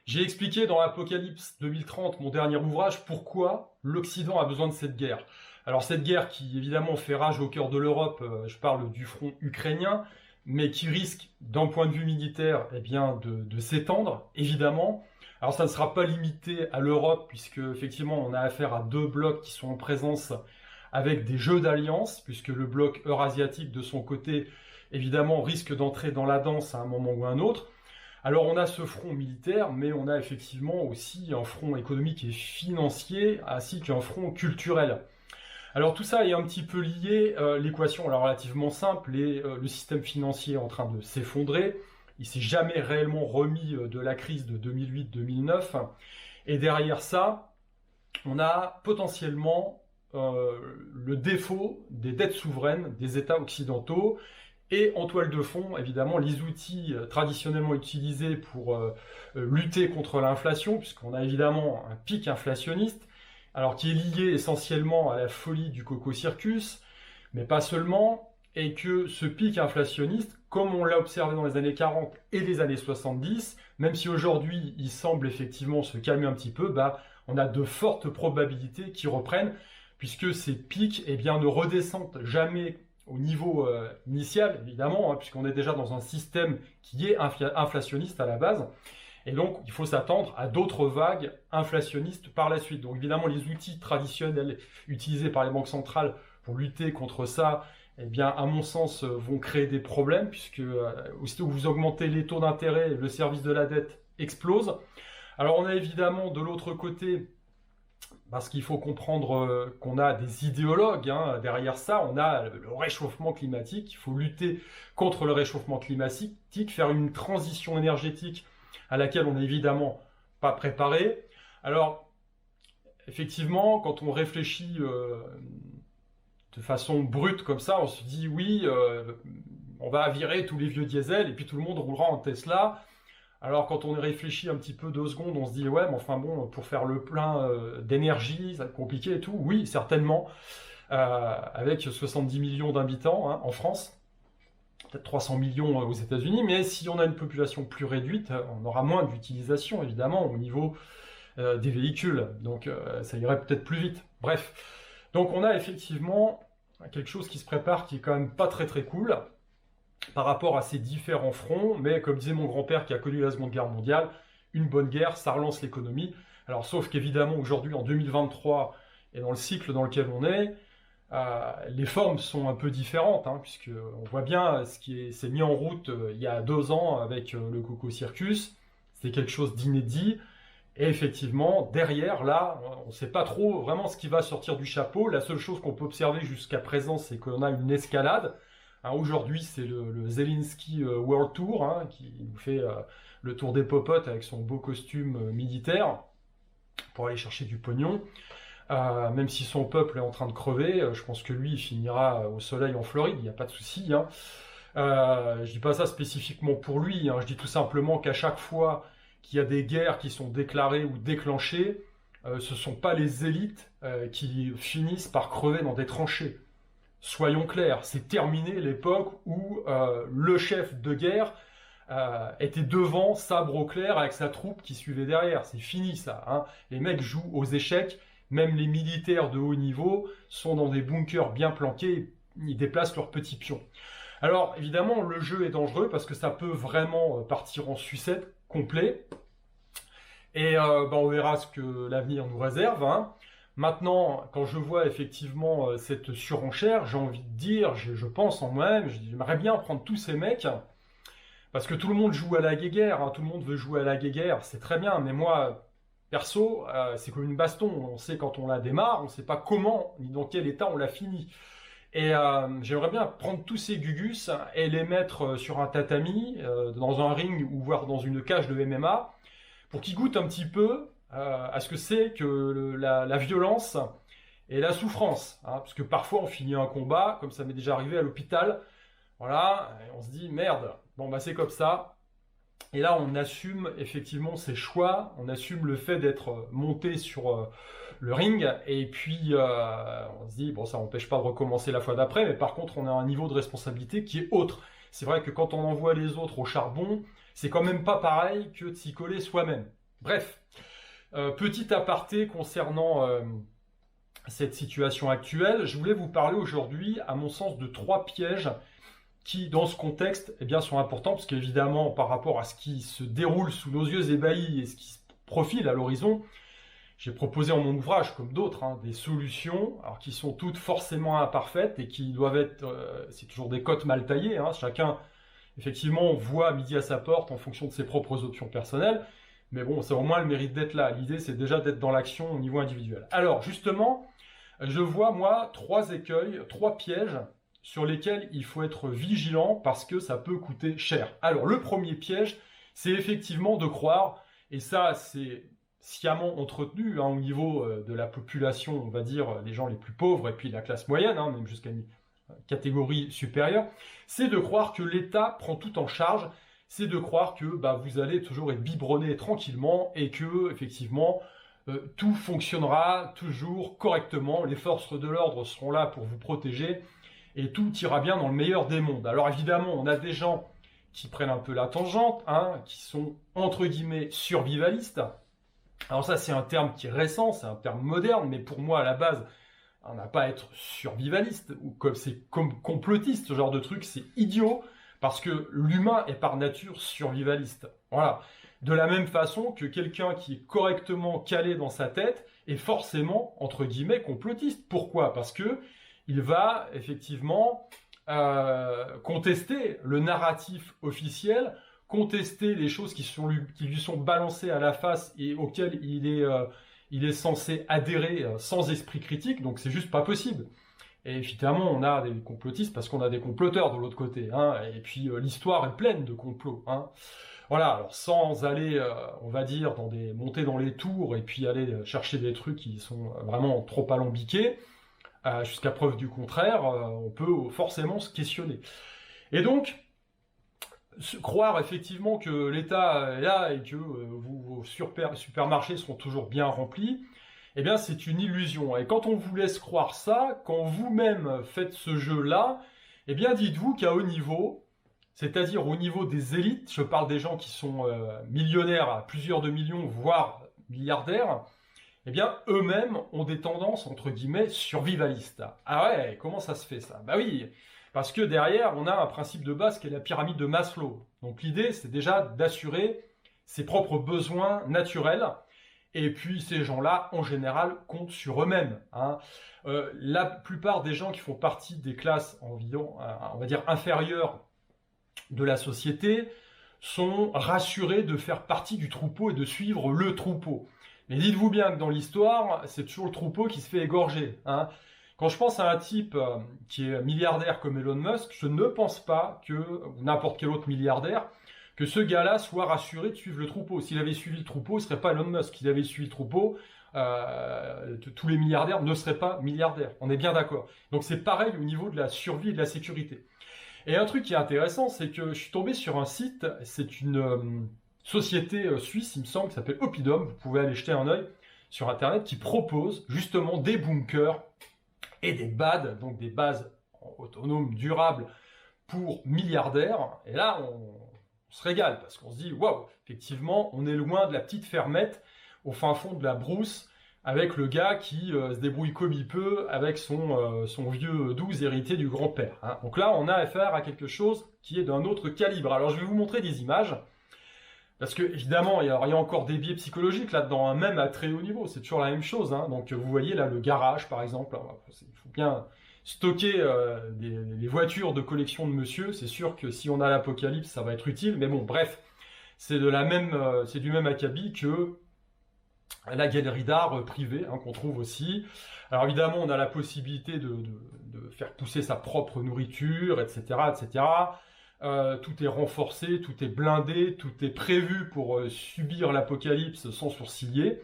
J'ai expliqué dans Apocalypse 2030, mon dernier ouvrage, pourquoi l'Occident a besoin de cette guerre. Alors cette guerre qui évidemment fait rage au cœur de l'Europe, je parle du front ukrainien, mais qui risque d'un point de vue militaire de s'étendre, évidemment. Alors ça ne sera pas limité à l'Europe, puisque effectivement on a affaire à deux blocs qui sont en présence avec des jeux d'alliance, puisque le bloc eurasiatique de son côté, évidemment, risque d'entrer dans la danse à un moment ou à un autre. Alors on a ce front militaire, mais on a effectivement aussi un front économique et financier, ainsi qu'un front culturel. Alors tout ça est un petit peu lié, l'équation est relativement simple, le système financier est en train de s'effondrer, il s'est jamais réellement remis de la crise de 2008-2009, et derrière ça, on a potentiellement le défaut des dettes souveraines des États occidentaux, et en toile de fond, évidemment, les outils traditionnellement utilisés pour lutter contre l'inflation, puisqu'on a évidemment un pic inflationniste, alors qui est lié essentiellement à la folie du coco circus, mais pas seulement, et que ce pic inflationniste, comme on l'a observé dans les années 40 et les années 70, même si aujourd'hui il semble effectivement se calmer un petit peu, on a de fortes probabilités qu'ils reprennent, puisque ces pics ne redescendent jamais au niveau initial, évidemment, puisqu'on est déjà dans un système qui est inflationniste à la base. Et donc, il faut s'attendre à d'autres vagues inflationnistes par la suite. Donc, évidemment, les outils traditionnels utilisés par les banques centrales pour lutter contre ça, à mon sens, vont créer des problèmes, puisque aussitôt que vous augmentez les taux d'intérêt, le service de la dette explose. Alors, on a évidemment de l'autre côté, parce qu'il faut comprendre qu'on a des idéologues derrière ça, on a le réchauffement climatique, il faut lutter contre le réchauffement climatique, faire une transition énergétique à laquelle on n'est évidemment pas préparé. Alors, effectivement, quand on réfléchit de façon brute comme ça, on se dit oui, on va virer tous les vieux diesels et puis tout le monde roulera en Tesla. Alors quand on réfléchit un petit peu 2 secondes, on se dit ouais, mais enfin bon, pour faire le plein d'énergie, ça va être compliqué et tout. Oui, certainement, avec 70 millions d'habitants en France, peut-être 300 millions aux États-Unis, mais si on a une population plus réduite, on aura moins d'utilisation évidemment au niveau des véhicules, donc ça irait peut-être plus vite. Bref, donc on a effectivement quelque chose qui se prépare qui est quand même pas très très cool par rapport à ces différents fronts, mais comme disait mon grand-père qui a connu la Seconde Guerre mondiale, une bonne guerre, ça relance l'économie. Alors sauf qu'évidemment aujourd'hui en 2023 et dans le cycle dans lequel on est, les formes sont un peu différentes, puisque on voit bien ce qui s'est mis en route il y a 2 ans avec le Coco Circus, c'est quelque chose d'inédit, et effectivement derrière là, on ne sait pas trop vraiment ce qui va sortir du chapeau. La seule chose qu'on peut observer jusqu'à présent, c'est qu'on a une escalade. Aujourd'hui, c'est le Zelensky World Tour qui nous fait le tour des popotes avec son beau costume militaire pour aller chercher du pognon. Même si son peuple est en train de crever, je pense que lui, il finira au soleil en Floride, il n'y a pas de souci. Je dis pas ça spécifiquement pour lui, je dis tout simplement qu'à chaque fois qu'il y a des guerres qui sont déclarées ou déclenchées, ce sont pas les élites qui finissent par crever dans des tranchées. Soyons clairs, c'est terminé l'époque où le chef de guerre était devant, sabre au clair, avec sa troupe qui suivait derrière. C'est fini ça. Les mecs jouent aux échecs, même les militaires de haut niveau sont dans des bunkers bien planqués, ils déplacent leurs petits pions. Alors évidemment, le jeu est dangereux parce que ça peut vraiment partir en sucette complet. Et on verra ce que l'avenir nous réserve. Maintenant, quand je vois effectivement cette surenchère, j'ai envie de dire, je pense en moi-même, j'aimerais bien prendre tous ces mecs, parce que tout le monde joue à la guéguerre, tout le monde veut jouer à la guéguerre, c'est très bien, mais moi, perso, c'est comme une baston, on sait quand on la démarre, on sait pas comment, ni dans quel état on la finit. Et j'aimerais bien prendre tous ces gugus et les mettre sur un tatami, dans un ring ou voire dans une cage de MMA, pour qu'ils goûtent un petit peu à ce que c'est que la violence et la souffrance, parce que parfois on finit un combat, comme ça m'est déjà arrivé à l'hôpital, voilà, et on se dit merde, c'est comme ça, et là on assume effectivement ses choix, on assume le fait d'être monté sur le ring, et puis on se dit ça n'empêche pas de recommencer la fois d'après, mais par contre on a un niveau de responsabilité qui est autre. C'est vrai que quand on envoie les autres au charbon, c'est quand même pas pareil que de s'y coller soi-même. Bref, petit aparté concernant cette situation actuelle, je voulais vous parler aujourd'hui, à mon sens, de 3 pièges qui, dans ce contexte, eh bien, sont importants, parce qu'évidemment, par rapport à ce qui se déroule sous nos yeux ébahis et ce qui se profile à l'horizon, j'ai proposé en mon ouvrage, comme d'autres, hein, des solutions, alors qui sont toutes forcément imparfaites et qui doivent être, c'est toujours des cotes mal taillées, hein, chacun, effectivement, voit midi à sa porte en fonction de ses propres options personnelles, mais bon, c'est au moins le mérite d'être là. L'idée, c'est déjà d'être dans l'action au niveau individuel. Alors, justement, je vois, moi, 3 écueils, 3 pièges sur lesquels il faut être vigilant parce que ça peut coûter cher. Alors, le premier piège, c'est effectivement de croire, et ça, c'est sciemment entretenu hein, au niveau de la population, on va dire, les gens les plus pauvres et puis la classe moyenne, hein, même jusqu'à une catégorie supérieure, c'est de croire que l'État prend tout en charge, c'est de croire que vous allez toujours être biberonné tranquillement et que, effectivement, tout fonctionnera toujours correctement, les forces de l'ordre seront là pour vous protéger et tout ira bien dans le meilleur des mondes. Alors évidemment, on a des gens qui prennent un peu la tangente, hein, qui sont entre guillemets survivalistes. Alors ça, c'est un terme qui est récent, c'est un terme moderne, mais pour moi, à la base, on n'a pas à être survivaliste, ou comme c'est comme complotiste, ce genre de truc, c'est idiot, parce que l'humain est par nature survivaliste. Voilà. De la même façon que quelqu'un qui est correctement calé dans sa tête est forcément, entre guillemets, complotiste. Pourquoi? Parce que il va, effectivement, contester le narratif officiel, contester les choses qui lui sont balancées à la face et auxquelles il est censé adhérer sans esprit critique, donc c'est juste pas possible. Et évidemment, on a des complotistes parce qu'on a des comploteurs de l'autre côté, hein, et puis l'histoire est pleine de complots. Hein. Voilà, alors sans aller, on va dire, monter dans les tours et puis aller chercher des trucs qui sont vraiment trop alambiqués, jusqu'à preuve du contraire, on peut forcément se questionner. Et donc, croire effectivement que l'État est là et que vos supermarchés seront toujours bien remplis, eh bien c'est une illusion. Et quand on vous laisse croire ça, quand vous-même faites ce jeu-là, eh bien dites-vous qu'à haut niveau, c'est-à-dire au niveau des élites, je parle des gens qui sont millionnaires à plusieurs de millions, voire milliardaires, eh bien eux-mêmes ont des tendances, entre guillemets, survivalistes. Ah ouais, comment ça se fait ça? Bah oui, parce que derrière, on a un principe de base qui est la pyramide de Maslow. Donc l'idée, c'est déjà d'assurer ses propres besoins naturels. Et puis ces gens-là, en général, comptent sur eux-mêmes. Hein. La plupart des gens qui font partie des classes environ, on va dire, inférieures de la société sont rassurés de faire partie du troupeau et de suivre le troupeau. Mais dites-vous bien que dans l'histoire, c'est toujours le troupeau qui se fait égorger. Hein. Quand je pense à un type qui est milliardaire comme Elon Musk, je ne pense pas que, ou n'importe quel autre milliardaire, que ce gars-là soit rassuré de suivre le troupeau. S'il avait suivi le troupeau, il ne serait pas Elon Musk. S'il avait suivi le troupeau, tous les milliardaires ne seraient pas milliardaires. On est bien d'accord. Donc c'est pareil au niveau de la survie et de la sécurité. Et un truc qui est intéressant, c'est que je suis tombé sur un site, c'est une société suisse, il me semble, qui s'appelle Oppidum, vous pouvez aller jeter un œil sur Internet, qui propose justement des bunkers et des BAD, donc des bases autonomes durables pour milliardaires. Et là, on se régale, parce qu'on se dit, waouh, effectivement, on est loin de la petite fermette au fin fond de la brousse, avec le gars qui se débrouille comme il peut avec son vieux 12 hérité du grand-père. Hein. Donc là, on a affaire à quelque chose qui est d'un autre calibre. Alors, je vais vous montrer des images, parce que évidemment, il y a encore des biais psychologiques là-dedans, hein, même à très haut niveau, c'est toujours la même chose. Hein. Donc, vous voyez là le garage, par exemple. Alors, il faut bien stocker les voitures de collection de monsieur. C'est sûr que si on a l'apocalypse, ça va être utile. Mais bon, bref, c'est du même acabit que la galerie d'art privée, hein, qu'on trouve aussi. Alors évidemment, on a la possibilité de faire pousser sa propre nourriture, etc., etc. Tout est renforcé, tout est blindé, tout est prévu pour subir l'apocalypse sans sourciller.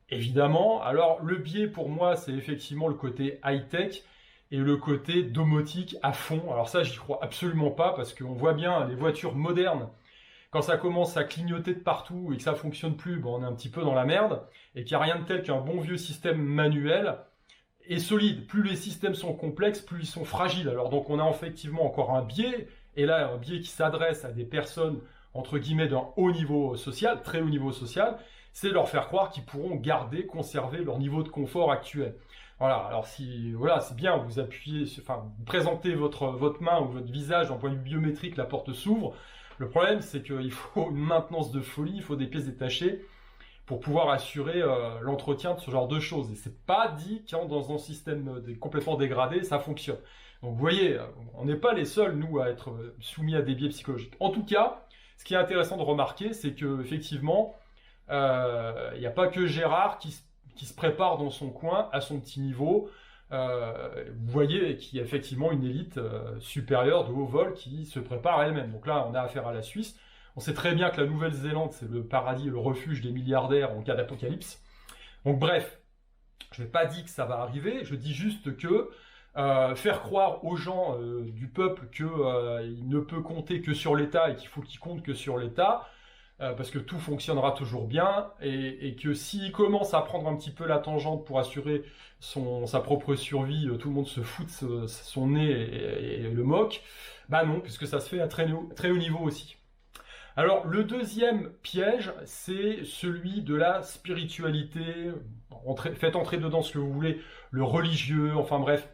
Évidemment, alors le biais pour moi, c'est effectivement le côté high-tech et le côté domotique à fond. Alors ça, j'y crois absolument pas, parce qu'on voit bien les voitures modernes, quand ça commence à clignoter de partout et que ça fonctionne plus, on est un petit peu dans la merde, et qu'il n'y a rien de tel qu'un bon vieux système manuel et solide. Plus les systèmes sont complexes, plus ils sont fragiles. Alors donc on a effectivement encore un biais, et là un biais qui s'adresse à des personnes, entre guillemets, d'un haut niveau social, très haut niveau social, c'est leur faire croire qu'ils pourront garder, conserver leur niveau de confort actuel. Voilà, alors si, voilà, c'est bien, vous appuyez, enfin, vous présentez votre main ou votre visage d'un point de vue biométrique, la porte s'ouvre. Le problème, c'est qu'il faut une maintenance de folie, il faut des pièces détachées pour pouvoir assurer l'entretien de ce genre de choses. Et c'est pas dit qu'en dans un système complètement dégradé, ça fonctionne. Donc vous voyez, on n'est pas les seuls, nous, à être soumis à des biais psychologiques. En tout cas, ce qui est intéressant de remarquer, c'est que effectivement, il n'y a pas que Gérard qui se prépare dans son coin, à son petit niveau. Vous voyez qu'il y a effectivement une élite supérieure de haut vol qui se prépare à elle-même. Donc là, on a affaire à la Suisse. On sait très bien que la Nouvelle-Zélande, c'est le paradis, le refuge des milliardaires en cas d'apocalypse. Donc bref, je n'ai pas dit que ça va arriver, je dis juste que faire croire aux gens du peuple qu'il ne peut compter que sur l'État et qu'il faut qu'il compte que sur l'État, parce que tout fonctionnera toujours bien, et que s'il commence à prendre un petit peu la tangente pour assurer sa propre survie, tout le monde se fout de son nez et le moque, bah non, puisque ça se fait à très haut niveau aussi. Alors, le deuxième piège, c'est celui de la spiritualité. Faites entrer dedans ce que vous voulez, le religieux, enfin bref,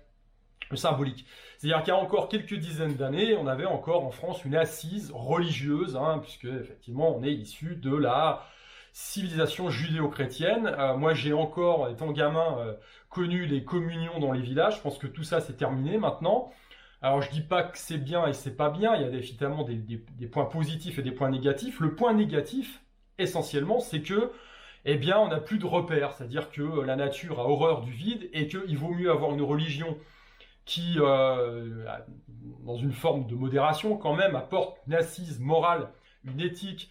le symbolique. C'est-à-dire qu'il y a encore quelques dizaines d'années, on avait encore en France une assise religieuse, puisque effectivement, on est issu de la civilisation judéo-chrétienne. Moi, j'ai encore, étant gamin, connu les communions dans les villages. Je pense que tout ça, c'est terminé maintenant. Alors, je dis pas que c'est bien et c'est pas bien, il y a évidemment des points positifs et des points négatifs. Le point négatif, essentiellement, c'est que, eh bien, on n'a plus de repères, c'est-à-dire que la nature a horreur du vide et qu'il vaut mieux avoir une religion qui, dans une forme de modération quand même, apporte une assise morale, une éthique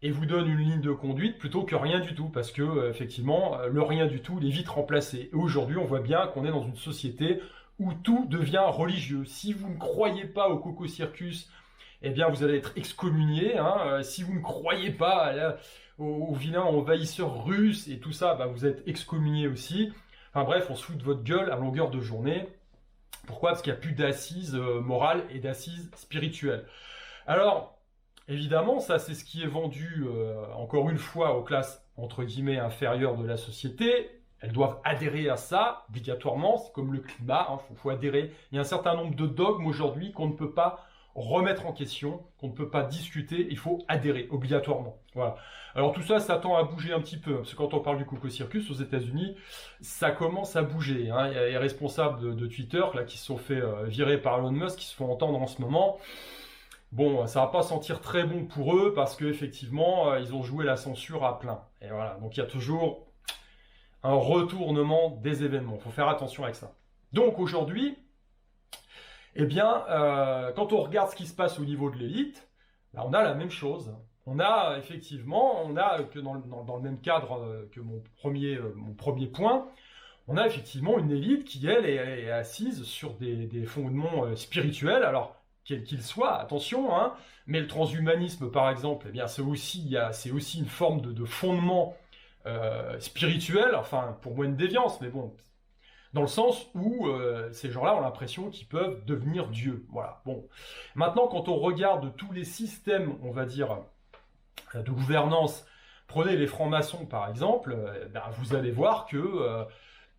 et vous donne une ligne de conduite plutôt que rien du tout, parce que, effectivement, le rien du tout, il est vite remplacé. Et aujourd'hui, on voit bien qu'on est dans une société où tout devient religieux. Si vous ne croyez pas au Coco Circus, eh bien vous allez être excommunié. Si vous ne croyez pas aux vilains envahisseurs russes et tout ça, bah, vous êtes excommunié aussi. Enfin bref, on se fout de votre gueule à longueur de journée. Pourquoi? Parce qu'il n'y a plus d'assises morales et d'assises spirituelles. Alors, évidemment, ça c'est ce qui est vendu, encore une fois, aux classes, entre guillemets, inférieures de la société. Elles doivent adhérer à ça, obligatoirement, c'est comme le climat, faut adhérer. Il y a un certain nombre de dogmes aujourd'hui qu'on ne peut pas remettre en question, qu'on ne peut pas discuter, il faut adhérer, obligatoirement. Voilà. Alors tout ça, ça tend à bouger un petit peu, parce que quand on parle du Coco Circus aux États-Unis, ça commence à bouger. Il y a les responsables de Twitter là, qui se sont fait virer par Elon Musk, qui se font entendre en ce moment. Bon, ça va pas sentir très bon pour eux, parce qu'effectivement, ils ont joué la censure à plein. Et voilà, donc il y a toujours un retournement des événements. Il faut faire attention avec ça. Donc aujourd'hui, eh bien, quand on regarde ce qui se passe au niveau de l'élite, là, on a la même chose. On a effectivement, que dans le même cadre que mon premier point, on a effectivement une élite qui, elle, est assise sur des fondements spirituels. Alors, quel qu'il soit, attention, mais le transhumanisme, par exemple, eh bien, c'est aussi une forme de fondement spirituel, enfin pour moi une déviance, mais bon, dans le sens où ces gens-là ont l'impression qu'ils peuvent devenir Dieu. Voilà. Bon. Maintenant, quand on regarde tous les systèmes, on va dire, de gouvernance, prenez les francs-maçons par exemple, vous allez voir que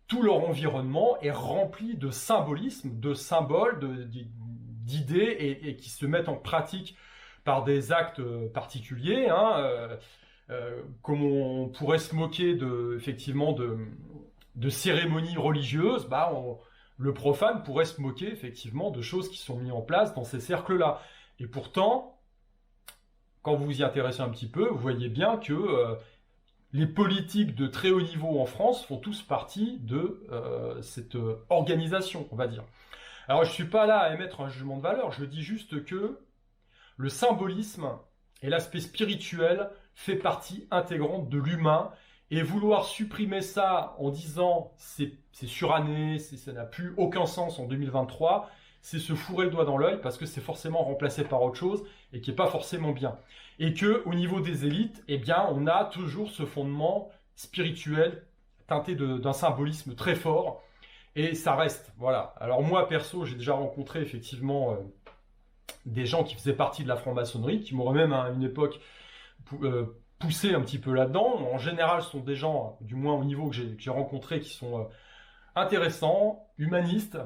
tout leur environnement est rempli de symbolisme, de symboles, d'idées et qui se mettent en pratique par des actes particuliers. Comme on pourrait se moquer effectivement de cérémonies religieuses, le profane pourrait se moquer effectivement de choses qui sont mises en place dans ces cercles-là. Et pourtant, quand vous vous y intéressez un petit peu, vous voyez bien que les politiques de très haut niveau en France font tous partie de cette organisation, on va dire. Alors je ne suis pas là à émettre un jugement de valeur, je dis juste que le symbolisme et l'aspect spirituel fait partie intégrante de l'humain, et vouloir supprimer ça en disant c'est suranné, ça n'a plus aucun sens en 2023, c'est se fourrer le doigt dans l'œil, parce que c'est forcément remplacé par autre chose et qui n'est pas forcément bien. Et que au niveau des élites, eh bien, on a toujours ce fondement spirituel teinté d'un symbolisme très fort, et ça reste. Voilà. Alors moi perso, j'ai déjà rencontré effectivement des gens qui faisaient partie de la franc-maçonnerie, qui m'auraient même à une époque poussé un petit peu là-dedans. En général, ce sont des gens, du moins au niveau que j'ai rencontrés, qui sont intéressants, humanistes,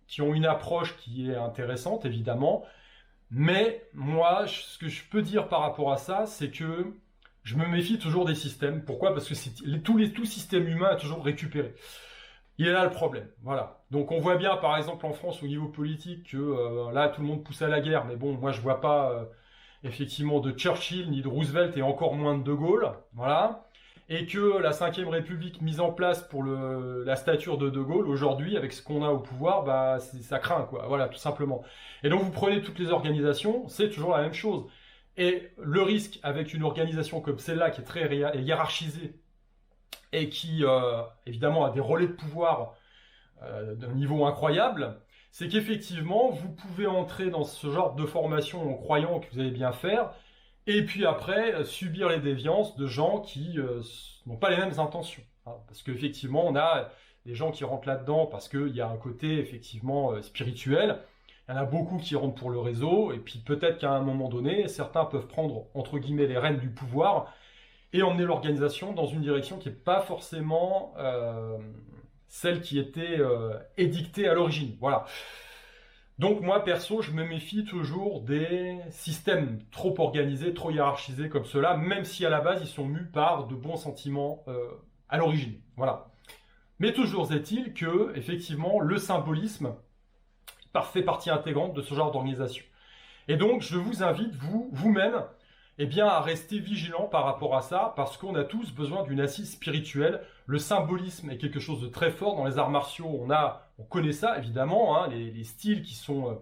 qui ont une approche qui est intéressante, évidemment. Mais moi, ce que je peux dire par rapport à ça, c'est que je me méfie toujours des systèmes. Pourquoi? Parce que tout système humain est toujours récupéré. Il est là le problème. Voilà. Donc on voit bien, par exemple, en France, au niveau politique, que là, tout le monde pousse à la guerre. Mais bon, moi, je vois pas effectivement de Churchill, ni de Roosevelt, et encore moins de De Gaulle. Voilà. Et que la 5e République mise en place pour la stature de De Gaulle, aujourd'hui, avec ce qu'on a au pouvoir, bah, ça craint, quoi. Voilà, tout simplement. Et donc, vous prenez toutes les organisations, c'est toujours la même chose. Et le risque avec une organisation comme celle-là, qui est très hiérarchisée, et qui, évidemment, a des relais de pouvoir d'un niveau incroyable, c'est qu'effectivement, vous pouvez entrer dans ce genre de formation en croyant que vous allez bien faire, et puis après, subir les déviances de gens qui n'ont pas les mêmes intentions. Hein. Parce qu'effectivement, on a des gens qui rentrent là-dedans parce qu'il y a un côté, effectivement, spirituel. Il y en a beaucoup qui rentrent pour le réseau, et puis peut-être qu'à un moment donné, certains peuvent prendre, entre guillemets, les rênes du pouvoir, et emmener l'organisation dans une direction qui n'est pas forcément celle qui était édictée à l'origine. Voilà. Donc moi, perso, je me méfie toujours des systèmes trop organisés, trop hiérarchisés comme cela, même si à la base, ils sont mus par de bons sentiments à l'origine. Voilà. Mais toujours est-il que, effectivement, le symbolisme fait partie intégrante de ce genre d'organisation. Et donc, je vous invite, vous-même, eh bien, à rester vigilant par rapport à ça, parce qu'on a tous besoin d'une assise spirituelle. Le symbolisme est quelque chose de très fort dans les arts martiaux. On connaît ça, évidemment, hein, les styles qui sont,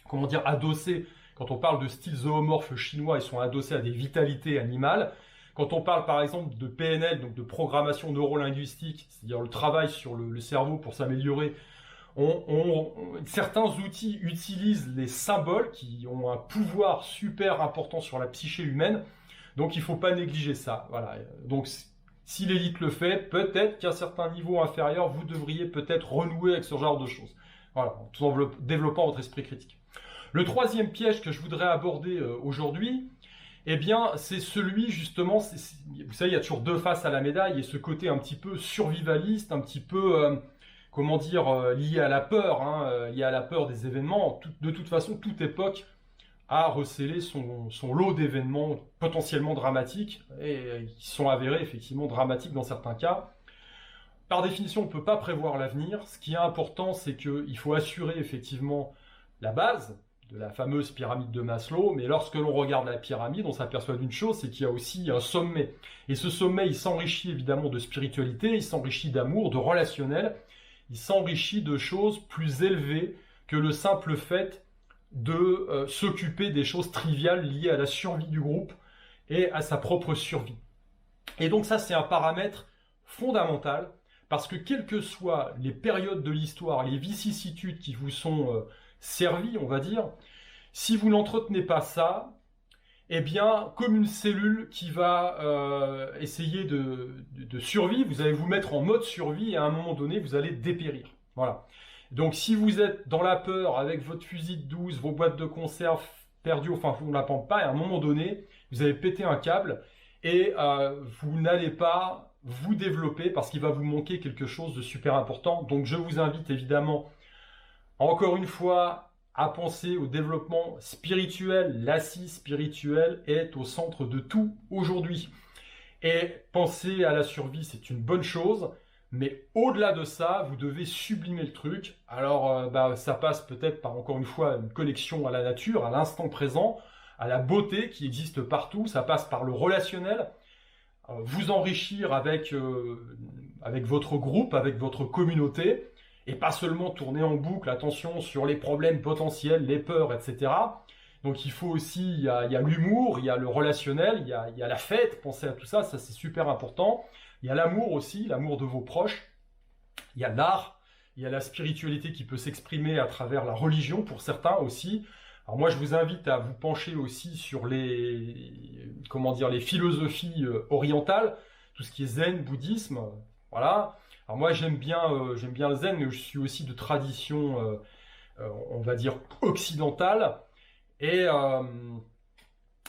comment dire, adossés. Quand on parle de styles zoomorphes chinois, ils sont adossés à des vitalités animales. Quand on parle, par exemple, de PNL, donc de programmation neurolinguistique, c'est-à-dire le travail sur le cerveau pour s'améliorer, certains outils utilisent les symboles qui ont un pouvoir super important sur la psyché humaine, donc il ne faut pas négliger ça. Voilà. Donc si l'élite le fait, peut-être qu'à un certain niveau inférieur, vous devriez peut-être renouer avec ce genre de choses. Voilà, tout en développant votre esprit critique. Le troisième piège que je voudrais aborder aujourd'hui, eh bien, c'est celui justement, vous savez, il y a toujours deux faces à la médaille, et ce côté un petit peu survivaliste, un petit peu... comment dire, lié à la peur, hein, lié à la peur des événements. De toute façon, toute époque a recelé son lot d'événements potentiellement dramatiques, et qui sont avérés effectivement dramatiques dans certains cas. Par définition, on ne peut pas prévoir l'avenir. Ce qui est important, c'est qu'il faut assurer effectivement la base de la fameuse pyramide de Maslow, mais lorsque l'on regarde la pyramide, on s'aperçoit d'une chose, c'est qu'il y a aussi un sommet. Et ce sommet, il s'enrichit évidemment de spiritualité, il s'enrichit d'amour, de relationnel, il s'enrichit de choses plus élevées que le simple fait de s'occuper des choses triviales liées à la survie du groupe et à sa propre survie. Et donc ça, c'est un paramètre fondamental, parce que quelles que soient les périodes de l'histoire, les vicissitudes qui vous sont servies, on va dire, si vous n'entretenez pas ça, eh bien, comme une cellule qui va essayer de survivre, vous allez vous mettre en mode survie et à un moment donné, vous allez dépérir. Voilà. Donc, si vous êtes dans la peur avec votre fusil de 12, vos boîtes de conserve perdues au fin fond de la pampa, et à un moment donné, vous allez péter un câble et vous n'allez pas vous développer parce qu'il va vous manquer quelque chose de super important. Donc, je vous invite évidemment, encore une fois, à penser au développement spirituel. L'assise spirituelle est au centre de tout aujourd'hui. Et penser à la survie, c'est une bonne chose, mais au-delà de ça, vous devez sublimer le truc. Alors, ça passe peut-être par, encore une fois, une connexion à la nature, à l'instant présent, à la beauté qui existe partout. Ça passe par le relationnel, vous enrichir avec votre groupe, avec votre communauté, et pas seulement tourner en boucle, attention, sur les problèmes potentiels, les peurs, etc. Donc il faut aussi, il y a l'humour, il y a le relationnel, il y a la fête, pensez à tout ça, ça c'est super important. Il y a l'amour aussi, l'amour de vos proches. Il y a l'art, il y a la spiritualité qui peut s'exprimer à travers la religion pour certains aussi. Alors moi je vous invite à vous pencher aussi sur les philosophies orientales, tout ce qui est zen, bouddhisme, voilà. Alors moi j'aime bien le zen, mais je suis aussi de tradition, on va dire, occidentale. Et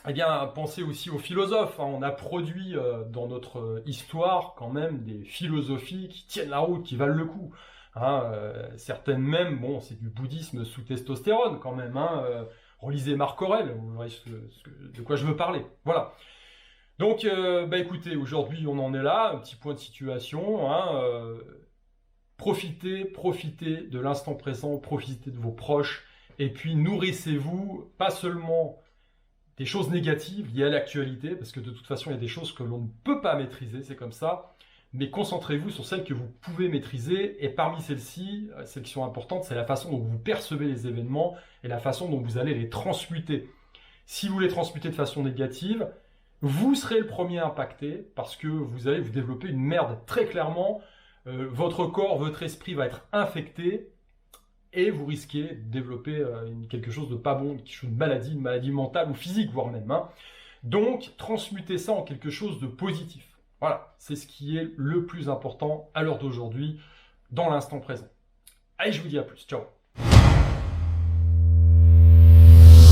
eh bien, pensez aussi aux philosophes. Hein. On a produit dans notre histoire quand même des philosophies qui tiennent la route, qui valent le coup. Hein, certaines même, bon, c'est du bouddhisme sous testostérone quand même. Hein, relisez Marc Aurèle, vous verrez de quoi je veux parler. Voilà. Donc, bah écoutez, aujourd'hui on en est là, un petit point de situation. Hein, profitez de l'instant présent, profitez de vos proches, et puis nourrissez-vous, pas seulement des choses négatives liées à l'actualité, parce que de toute façon, il y a des choses que l'on ne peut pas maîtriser, c'est comme ça, mais concentrez-vous sur celles que vous pouvez maîtriser, et parmi celles-ci, celles qui sont importantes, c'est la façon dont vous percevez les événements, et la façon dont vous allez les transmuter. Si vous les transmutez de façon négative, vous serez le premier impacté, parce que vous allez vous développer une merde très clairement, votre corps, votre esprit va être infecté, et vous risquez de développer quelque chose de pas bon, une maladie mentale ou physique, voire même. Hein. Donc, transmutez ça en quelque chose de positif. Voilà, c'est ce qui est le plus important à l'heure d'aujourd'hui, dans l'instant présent. Allez, je vous dis à plus. Ciao.